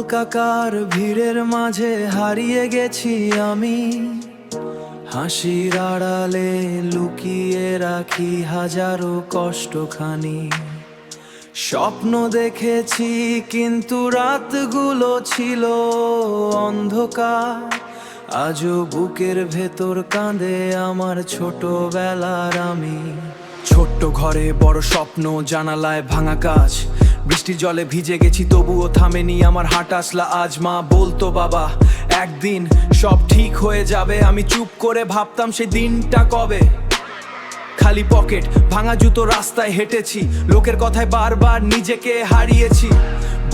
কলকাতার ভিড়ের মাঝে হারিয়ে গেছি আমি, হাসির আড়ালে লুকিয়ে রাখি হাজারো কষ্টখানি। স্বপ্ন দেখেছি কিন্তু রাতগুলো ছিল অন্ধকার, আজও বুকের ভেতর কাঁদে আমার ছোটবেলার আমি। ছোট্ট ঘরে বড় স্বপ্ন, জানালায় ভাঙা কাজ, বৃষ্টির জলে ভিজে গেছি তবুও থামেনি আমার হাঁটা। আসলা আজ মা বলতো বাবা একদিন সব ঠিক হয়ে যাবে, আমি চুপ করে ভাবতাম সেই দিনটা কবে। খালি পকেট, ভাঙা জুতো, রাস্তায় হেঁটেছি, লোকের কথায় বারবার নিজেকে হারিয়েছি।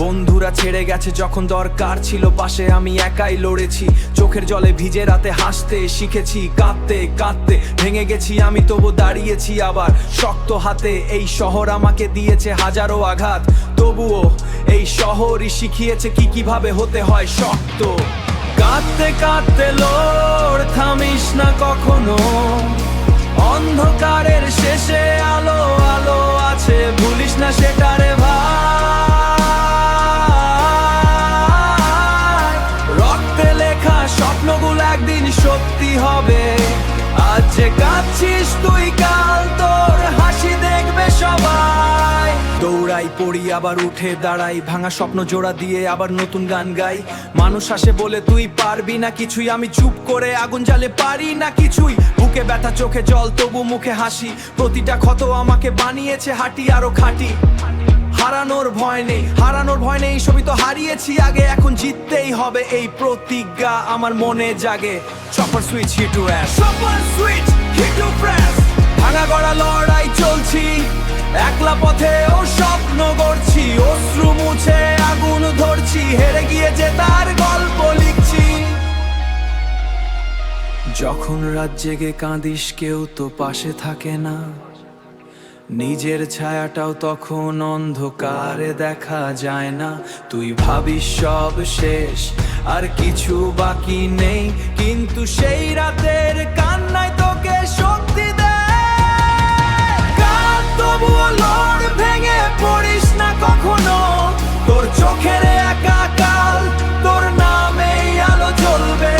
বন্ধুরা ছেড়ে গেছে যখন দরকার ছিল পাশে, আমি একাই লড়েছি। চোখের জলে ভিজে রাতে হাসতে শিখেছি, কাঁদতে কাঁদতে ভেঙে গেছি আমি, তবু দাঁড়িয়েছি আবার শক্ত হাতে। এই শহর আমাকে দিয়েছে হাজারো আঘাত, তবুও এই শহরই শিখিয়েছে কিভাবে হতে হয় শক্ত। কাঁদতে কাঁদতে লড়, থামিস না কখনো, অন্ধকারের শেষে আলো আলো আছে, ভুলিস না সেটারে ভাই। রক্তে লেখা স্বপ্নগুলো একদিন সত্যি হবে, আজ যে কাঁদছিস তুই কাল তোর হাসি দেখবে সবাই। দৌড়াই পড়ি আবার উঠে দাঁড়াই, ভাঙা স্বপ্ন জোড়া দিয়ে আবার নতুন গান গাই। মানুষ আসে বলে তুই পারবি না কিছুই, আমি চুপ করে আগুন জ্বালে পারি না কিছুই। বুকে ব্যথা চোখে জল তবু মুখে হাসি, প্রতিটা ক্ষত আমাকে বানিয়েছে হাঁটি আরো খাঁটি। হারানোর ভয় নেই, হারানোর ভয় নেই, সবই তো হারিয়েছি আগে, এখন জিততেই হবে এই প্রতিজ্ঞা আমার মনে জাগে। Chopper switch hit to ash, chopper switch hit to press, ভাঙা গড়া লড়াই চলছি, একলা পথে ও স্বপ্ন গড়ছি, অশ্রু মুছে আগুন ধরছি, হেরে গিয়ে যে তার গল্প লিখছি। যখন রাত জেগে কাঁদিস কেউ তো পাশে থাকে না, নিজের ছায়াটাও তখন অন্ধকারে দেখা যায় না। তুই ভাবিস সব শেষ আর কিছু বাকি নেই, কিন্তু সেই রাতের কান্নায় তোকে শক্তি দেয়। কাঁদ তবুও লড়, ভেঙে পড়িস না কখনো, তোর চোখের একা কাল তোর নামেই আলো জ্বলবে।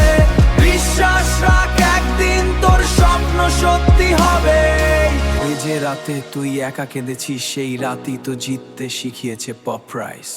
বিশ্বাস রাখ একদিন তোর স্বপ্ন সত্যি হবে। যে রাতে তুই একা কেঁদেছিস সেই রাতই তো জিততে শিখিয়েছে পপ রাইস।